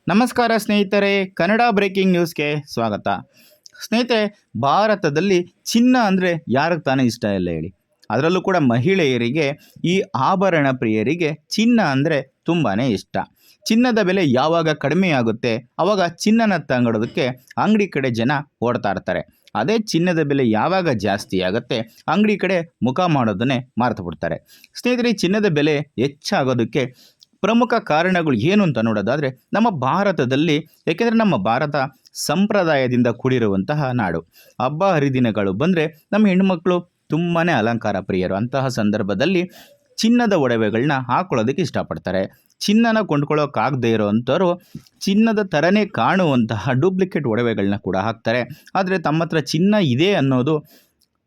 ನಮಸ್ಕಾರ ಸ್ನೇಹಿತರೆ, ಕನ್ನಡ ಬ್ರೇಕಿಂಗ್ ನ್ಯೂಸ್ಗೆ ಸ್ವಾಗತ. ಸ್ನೇಹಿತರೆ, ಭಾರತದಲ್ಲಿ ಚಿನ್ನ ಅಂದರೆ ಯಾರಿಗೆ ತಾನೇ ಇಷ್ಟ ಇಲ್ಲ ಹೇಳಿ. ಅದರಲ್ಲೂ ಕೂಡ ಮಹಿಳೆಯರಿಗೆ, ಈ ಆಭರಣ ಪ್ರಿಯರಿಗೆ ಚಿನ್ನ ಅಂದರೆ ತುಂಬಾ ಇಷ್ಟ. ಚಿನ್ನದ ಬೆಲೆ ಯಾವಾಗ ಕಡಿಮೆ ಆಗುತ್ತೆ ಆವಾಗ ಚಿನ್ನನ ತಂಗೊಡೋದಕ್ಕೆ ಅಂಗಡಿ ಕಡೆ ಜನ ಓಡ್ತಾ ಇರ್ತಾರೆ. ಅದೇ ಚಿನ್ನದ ಬೆಲೆ ಯಾವಾಗ ಜಾಸ್ತಿ ಆಗುತ್ತೆ ಅಂಗಡಿ ಕಡೆ ಮುಖ ಮಾಡೋದನ್ನೇ ಮಾರ್ತು ಬಿಡ್ತಾರೆ. ಸ್ನೇಹಿತರೆ, ಈ ಚಿನ್ನದ ಬೆಲೆ ಹೆಚ್ಚಾಗೋದಕ್ಕೆ ಪ್ರಮುಖ ಕಾರಣಗಳು ಏನು ಅಂತ ನೋಡೋದಾದರೆ, ನಮ್ಮ ಭಾರತದಲ್ಲಿ, ಏಕೆಂದರೆ ನಮ್ಮ ಭಾರತ ಸಂಪ್ರದಾಯದಿಂದ ಕೂಡಿರುವಂತಹ ನಾಡು. ಹಬ್ಬ ಹರಿದಿನಗಳು ಬಂದರೆ ನಮ್ಮ ಹೆಣ್ಣುಮಕ್ಕಳು ತುಂಬಾ ಅಲಂಕಾರ ಪ್ರಿಯರು. ಅಂತಹ ಸಂದರ್ಭದಲ್ಲಿ ಚಿನ್ನದ ಒಡವೆಗಳನ್ನ ಹಾಕೊಳ್ಳೋದಕ್ಕೆ ಇಷ್ಟಪಡ್ತಾರೆ. ಚಿನ್ನನ ಕೊಂಡ್ಕೊಳ್ಳೋಕ್ಕಾಗದೇ ಇರೋವಂಥವ್ರು ಚಿನ್ನದ ಥರನೇ ಕಾಣುವಂತಹ ಡೂಪ್ಲಿಕೇಟ್ ಒಡವೆಗಳನ್ನ ಕೂಡ ಹಾಕ್ತಾರೆ. ಆದರೆ ತಮ್ಮ ಹತ್ರ ಚಿನ್ನ ಇದೆ ಅನ್ನೋದು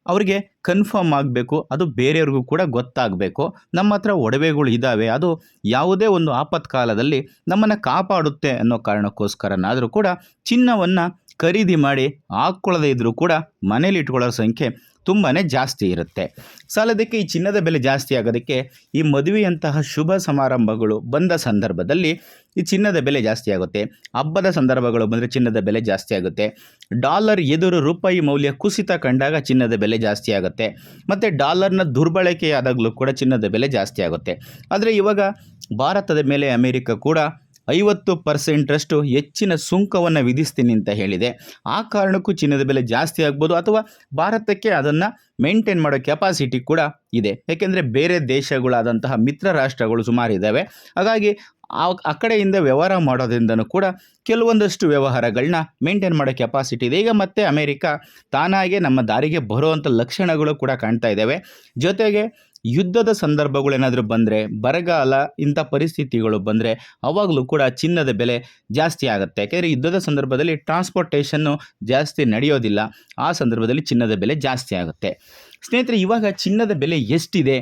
ಅವರಿಗೆ ಕನ್ಫರ್ಮ್ ಆಗಬೇಕು, ಅದು ಬೇರೆಯವ್ರಿಗೂ ಕೂಡ ಗೊತ್ತಾಗಬೇಕು. ನಮ್ಮ ಹತ್ರ ಒಡವೆಗಳು ಇದ್ದಾವೆ, ಅದು ಯಾವುದೇ ಒಂದು ಆಪತ್ಕಾಲದಲ್ಲಿ ನಮ್ಮನ್ನು ಕಾಪಾಡುತ್ತೆ ಅನ್ನೋ ಕಾರಣಕ್ಕೋಸ್ಕರನಾದರೂ ಕೂಡ ಚಿನ್ನವನ್ನು ಖರೀದಿ ಮಾಡಿ ಹಾಕ್ಕೊಳ್ಳದೇ ಇದ್ದರೂ ಕೂಡ ಮನೇಲಿ ಇಟ್ಕೊಳ್ಳೋ ಸಂಖ್ಯೆ ತುಂಬಾ ಜಾಸ್ತಿ ಇರುತ್ತೆ. ಸಾಲದಕ್ಕೆ ಈ ಚಿನ್ನದ ಬೆಲೆ ಜಾಸ್ತಿ ಆಗೋದಕ್ಕೆ ಈ ಮದುವೆಯಂತಹ ಶುಭ ಸಮಾರಂಭಗಳು ಬಂದ ಸಂದರ್ಭದಲ್ಲಿ ಈ ಚಿನ್ನದ ಬೆಲೆ ಜಾಸ್ತಿ ಆಗುತ್ತೆ. ಹಬ್ಬದ ಸಂದರ್ಭಗಳು ಬಂದರೆ ಚಿನ್ನದ ಬೆಲೆ ಜಾಸ್ತಿ ಆಗುತ್ತೆ. ಡಾಲರ್ ಎದುರು ರೂಪಾಯಿ ಮೌಲ್ಯ ಕುಸಿತ ಕಂಡಾಗ ಚಿನ್ನದ ಬೆಲೆ ಜಾಸ್ತಿ ಆಗುತ್ತೆ. ಮತ್ತು ಡಾಲರ್ನ ದುರ್ಬಳಕೆಯಾದಾಗಲೂ ಕೂಡ ಚಿನ್ನದ ಬೆಲೆ ಜಾಸ್ತಿ ಆಗುತ್ತೆ. ಆದರೆ ಇವಾಗ ಭಾರತದ ಮೇಲೆ ಅಮೆರಿಕ ಕೂಡ 50% ಹೆಚ್ಚಿನ ಸುಂಕವನ್ನು ವಿಧಿಸ್ತೀನಿ ಅಂತ ಹೇಳಿದೆ. ಆ ಕಾರಣಕ್ಕೂ ಚಿನ್ನದ ಬೆಲೆ ಜಾಸ್ತಿ ಆಗ್ಬೋದು, ಅಥವಾ ಭಾರತಕ್ಕೆ ಅದನ್ನು ಮೇಂಟೈನ್ ಮಾಡೋ ಕೆಪಾಸಿಟಿ ಕೂಡ ಇದೆ. ಏಕೆಂದರೆ ಬೇರೆ ದೇಶಗಳಾದಂತಹ ಮಿತ್ರ ರಾಷ್ಟ್ರಗಳು ಸುಮಾರು ಇದ್ದಾವೆ. ಹಾಗಾಗಿ ಆ ಕಡೆಯಿಂದ ವ್ಯವಹಾರ ಮಾಡೋದ್ರಿಂದನೂ ಕೂಡ ಕೆಲವೊಂದಷ್ಟು ವ್ಯವಹಾರಗಳನ್ನ ಮೇಂಟೈನ್ ಮಾಡೋ ಕೆಪಾಸಿಟಿ ಇದೆ. ಈಗ ಮತ್ತೆ ಅಮೇರಿಕ ತಾನಾಗೆ ನಮ್ಮ ದಾರಿಗೆ ಬರುವಂಥ ಲಕ್ಷಣಗಳು ಕೂಡ ಕಾಣ್ತಾ ಇದ್ದಾವೆ. ಜೊತೆಗೆ ಯುದ್ಧದ ಸಂದರ್ಭಗಳೇನಾದರೂ ಬಂದರೆ, ಬರಗಾಲ, ಇಂಥ ಪರಿಸ್ಥಿತಿಗಳು ಬಂದರೆ ಆವಾಗಲೂ ಕೂಡ ಚಿನ್ನದ ಬೆಲೆ ಜಾಸ್ತಿ ಆಗುತ್ತೆ. ಯಾಕೆಂದರೆ ಯುದ್ಧದ ಸಂದರ್ಭದಲ್ಲಿ ಟ್ರಾನ್ಸ್ಪೋರ್ಟೇಷನ್ನು ಜಾಸ್ತಿ ನಡೆಯೋದಿಲ್ಲ. ಆ ಸಂದರ್ಭದಲ್ಲಿ ಚಿನ್ನದ ಬೆಲೆ ಜಾಸ್ತಿ ಆಗುತ್ತೆ. ಸ್ನೇಹಿತರೆ, ಇವಾಗ ಚಿನ್ನದ ಬೆಲೆ ಎಷ್ಟಿದೆ,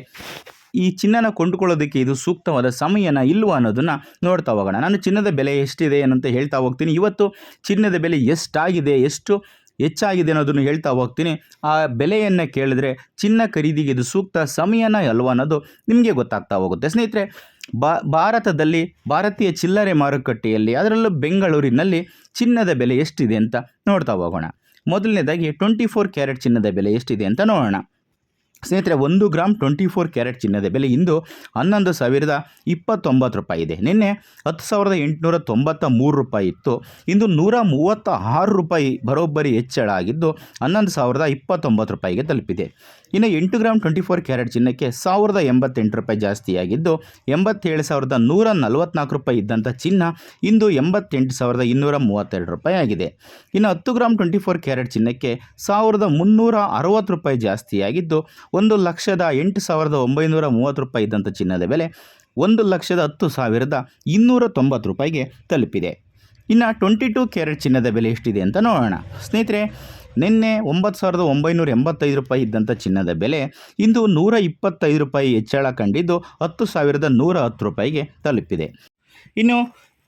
ಈ ಚಿನ್ನನ ಕೊಂಡುಕೊಳ್ಳೋದಕ್ಕೆ ಇದು ಸೂಕ್ತವಾದ ಸಮಯನ ಇಲ್ವಾ ಅನ್ನೋದನ್ನು ನೋಡ್ತಾ ಹೋಗೋಣ. ನಾನು ಚಿನ್ನದ ಬೆಲೆ ಎಷ್ಟಿದೆ ಅಂತ ಹೇಳ್ತಾ ಹೋಗ್ತೀನಿ. ಇವತ್ತು ಚಿನ್ನದ ಬೆಲೆ ಎಷ್ಟಾಗಿದೆ, ಎಷ್ಟು ಹೆಚ್ಚಾಗಿದೆ ಅನ್ನೋದನ್ನು ಹೇಳ್ತಾ ಹೋಗ್ತೀನಿ. ಆ ಬೆಲೆಯನ್ನು ಕೇಳಿದ್ರೆ ಚಿನ್ನ ಖರೀದಿಗೆ ಇದು ಸೂಕ್ತ ಸಮಯನ ಅಲ್ವಾ ಅನ್ನೋದು ನಿಮಗೆ ಗೊತ್ತಾಗ್ತಾ ಹೋಗುತ್ತೆ. ಸ್ನೇಹಿತರೆ, ಭಾರತದಲ್ಲಿ ಭಾರತೀಯ ಚಿಲ್ಲರೆ ಮಾರುಕಟ್ಟೆಯಲ್ಲಿ, ಅದರಲ್ಲೂ ಬೆಂಗಳೂರಿನಲ್ಲಿ ಚಿನ್ನದ ಬೆಲೆ ಎಷ್ಟಿದೆ ಅಂತ ನೋಡ್ತಾ ಹೋಗೋಣ. ಮೊದಲನೇದಾಗಿ 24 ಕ್ಯಾರೆಟ್ ಚಿನ್ನದ ಬೆಲೆ ಎಷ್ಟಿದೆ ಅಂತ ನೋಡೋಣ. ಸ್ನೇಹಿತರೆ, 1 ಗ್ರಾಮ್ 24 ಕ್ಯಾರೆಟ್ ಚಿನ್ನದ ಬೆಲೆ ಇಂದು 11,029 ರೂಪಾಯಿ ಇದೆ. ನಿನ್ನೆ 10,893 ರೂಪಾಯಿ ಇತ್ತು. ಇಂದು 136 ರೂಪಾಯಿ ಬರೋಬ್ಬರಿ ಹೆಚ್ಚಳ ಆಗಿದ್ದು 11,029 ರೂಪಾಯಿಗೆ ತಲುಪಿದೆ. ಇನ್ನು 8 ಗ್ರಾಮ್ 24 ಕ್ಯಾರೆಟ್ ಚಿನ್ನಕ್ಕೆ 1,088 ರೂಪಾಯಿ ಜಾಸ್ತಿಯಾಗಿದ್ದು 87,144 ರೂಪಾಯಿ ಇದ್ದಂಥ ಚಿನ್ನ ಇಂದು 88,232 ರೂಪಾಯಿ ಆಗಿದೆ. ಇನ್ನು 10 ಗ್ರಾಮ್ 24 ಕ್ಯಾರೆಟ್ ಚಿನ್ನಕ್ಕೆ 1,360 ರೂಪಾಯಿ ಜಾಸ್ತಿಯಾಗಿದ್ದು 1,08,930 ರೂಪಾಯಿ ಇದ್ದಂಥ ಚಿನ್ನದ ಬೆಲೆ 1,10,290 ರೂಪಾಯಿಗೆ ತಲುಪಿದೆ. ಇನ್ನು 22 ಕ್ಯಾರೆಟ್ ಚಿನ್ನದ ಬೆಲೆ ಎಷ್ಟಿದೆ ಅಂತ ನೋಡೋಣ. ಸ್ನೇಹಿತರೆ, ನಿನ್ನೆ 9,985 ರೂಪಾಯಿ ಇದ್ದಂಥ ಚಿನ್ನದ ಬೆಲೆ ಇಂದು 125 ರೂಪಾಯಿ ಹೆಚ್ಚಳ ಕಂಡಿದ್ದು 10,110 ರೂಪಾಯಿಗೆ ತಲುಪಿದೆ. ಇನ್ನು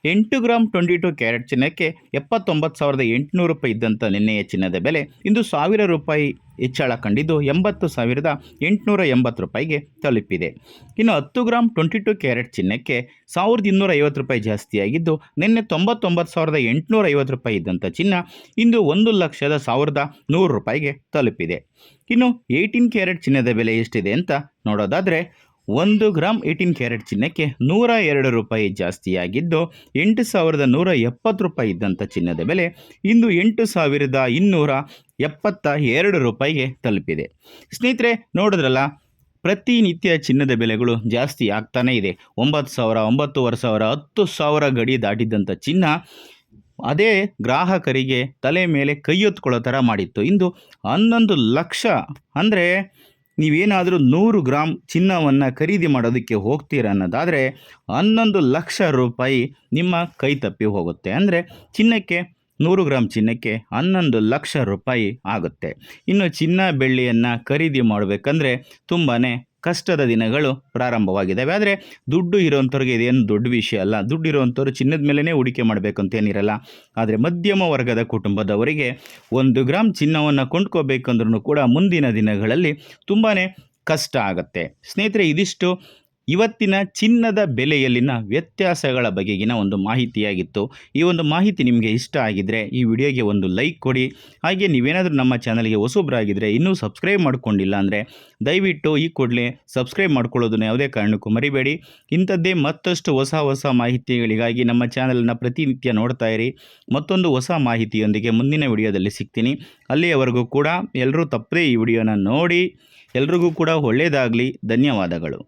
8 ಗ್ರಾಮ್ 22 ಕ್ಯಾರೆಟ್ ಚಿನ್ನಕ್ಕೆ 79,800 ರೂಪಾಯಿ ಇದ್ದಂಥ ನಿನ್ನೆಯ ಚಿನ್ನದ ಬೆಲೆ ಇಂದು 1,000 ರೂಪಾಯಿ ಹೆಚ್ಚಳ ಕಂಡಿದ್ದು 80,880 ರೂಪಾಯಿಗೆ ತಲುಪಿದೆ. ಇನ್ನು 10 ಗ್ರಾಮ್ 22 ಕ್ಯಾರೆಟ್ ಚಿನ್ನಕ್ಕೆ 1,250 ರೂಪಾಯಿ ಜಾಸ್ತಿಯಾಗಿದ್ದು ನಿನ್ನೆ 99,850 ರೂಪಾಯಿ ಇದ್ದಂಥ ಚಿನ್ನ ಇಂದು 1,01,100 ರೂಪಾಯಿಗೆ ತಲುಪಿದೆ. ಇನ್ನು 18 ಕ್ಯಾರೆಟ್ ಚಿನ್ನದ ಬೆಲೆ ಎಷ್ಟಿದೆ ಅಂತ ನೋಡೋದಾದರೆ, 1 ಗ್ರಾಮ್ 18 ಕ್ಯಾರೆಟ್ ಚಿನ್ನಕ್ಕೆ 102 ರೂಪಾಯಿ ಜಾಸ್ತಿಯಾಗಿದ್ದು 8,170 ರೂಪಾಯಿ ಇದ್ದಂಥ ಚಿನ್ನದ ಬೆಲೆ ಇಂದು 8,272 ರೂಪಾಯಿಗೆ ತಲುಪಿದೆ. ಸ್ನೇಹಿತರೆ, ನೋಡಿದ್ರಲ್ಲ, ಪ್ರತಿನಿತ್ಯ ಚಿನ್ನದ ಬೆಲೆಗಳು ಜಾಸ್ತಿ ಆಗ್ತಾನೇ ಇದೆ. 9,000, 9,500, 10,000 ಗಡಿ ದಾಟಿದ್ದಂಥ ಚಿನ್ನ ಅದೇ ಗ್ರಾಹಕರಿಗೆ ತಲೆ ಮೇಲೆ ಕೈ ಹೊತ್ಕೊಳ್ಳೋ ಥರ ಮಾಡಿತ್ತು. ಇಂದು 11 ಲಕ್ಷ, ಅಂದರೆ ನೀವೇನಾದರೂ 100 ಗ್ರಾಮ್ ಚಿನ್ನವನ್ನು ಖರೀದಿ ಮಾಡೋದಕ್ಕೆ ಹೋಗ್ತೀರ ಅನ್ನೋದಾದರೆ 11 ಲಕ್ಷ ರೂಪಾಯಿ ನಿಮ್ಮ ಕೈ ತಪ್ಪಿ ಹೋಗುತ್ತೆ. ಅಂದರೆ ಚಿನ್ನಕ್ಕೆ, 100 ಗ್ರಾಮ್ ಚಿನ್ನಕ್ಕೆ 11 ಲಕ್ಷ ರೂಪಾಯಿ ಆಗುತ್ತೆ. ಇನ್ನು ಚಿನ್ನ ಬೆಳ್ಳಿಯನ್ನು ಖರೀದಿ ಮಾಡಬೇಕಂದ್ರೆ ತುಂಬಾ ಕಷ್ಟದ ದಿನಗಳು ಪ್ರಾರಂಭವಾಗಿದ್ದಾವೆ. ಆದರೆ ದುಡ್ಡು ಇರೋವಂಥವ್ರಿಗೆ ಇದೇನು ದೊಡ್ಡ ವಿಷಯ ಅಲ್ಲ. ದುಡ್ಡು ಇರೋವಂಥವ್ರು ಚಿನ್ನದ ಮೇಲೇ ಹೂಡಿಕೆ ಮಾಡಬೇಕಂತೇನಿರಲ್ಲ. ಆದರೆ ಮಧ್ಯಮ ವರ್ಗದ ಕುಟುಂಬದವರಿಗೆ 1 ಗ್ರಾಮ್ ಚಿನ್ನವನ್ನು ಕೊಂಡ್ಕೋಬೇಕಂದ್ರೂ ಕೂಡ ಮುಂದಿನ ದಿನಗಳಲ್ಲಿ ತುಂಬಾ ಕಷ್ಟ ಆಗುತ್ತೆ. ಸ್ನೇಹಿತರೆ, ಇದಿಷ್ಟು ಇವತ್ತಿನ ಚಿನ್ನದ ಬೆಲೆಯಲ್ಲಿನ ವ್ಯತ್ಯಾಸಗಳ ಬಗೆಗಿನ ಒಂದು ಮಾಹಿತಿಯಾಗಿತ್ತು. ಈ ಒಂದು ಮಾಹಿತಿ ನಿಮಗೆ ಇಷ್ಟ ಆಗಿದ್ದರೆ ಈ ವಿಡಿಯೋಗೆ ಒಂದು ಲೈಕ್ ಕೊಡಿ. ಹಾಗೆ ನೀವೇನಾದರೂ ನಮ್ಮ ಚಾನಲ್ಗೆ ಹೊಸಬ್ರಾಗಿದ್ದರೆ ಇನ್ನೂ ಸಬ್ಸ್ಕ್ರೈಬ್ ಮಾಡ್ಕೊಂಡಿಲ್ಲ ಅಂದರೆ ದಯವಿಟ್ಟು ಈ ಕೂಡಲೇ ಸಬ್ಸ್ಕ್ರೈಬ್ ಮಾಡ್ಕೊಳ್ಳೋದನ್ನು ಯಾವುದೇ ಕಾರಣಕ್ಕೂ ಮರಿಬೇಡಿ. ಇಂಥದ್ದೇ ಮತ್ತಷ್ಟು ಹೊಸ ಮಾಹಿತಿಗಳಿಗಾಗಿ ನಮ್ಮ ಚಾನಲನ್ನು ಪ್ರತಿನಿತ್ಯ ನೋಡ್ತಾ ಇರಿ. ಮತ್ತೊಂದು ಹೊಸ ಮಾಹಿತಿಯೊಂದಿಗೆ ಮುಂದಿನ ವಿಡಿಯೋದಲ್ಲಿ ಸಿಗ್ತೀನಿ. ಅಲ್ಲಿಯವರೆಗೂ ಕೂಡ ಎಲ್ಲರೂ ತಪ್ಪದೇ ಈ ವಿಡಿಯೋನ ನೋಡಿ. ಎಲ್ರಿಗೂ ಕೂಡ ಒಳ್ಳೆಯದಾಗಲಿ. ಧನ್ಯವಾದಗಳು.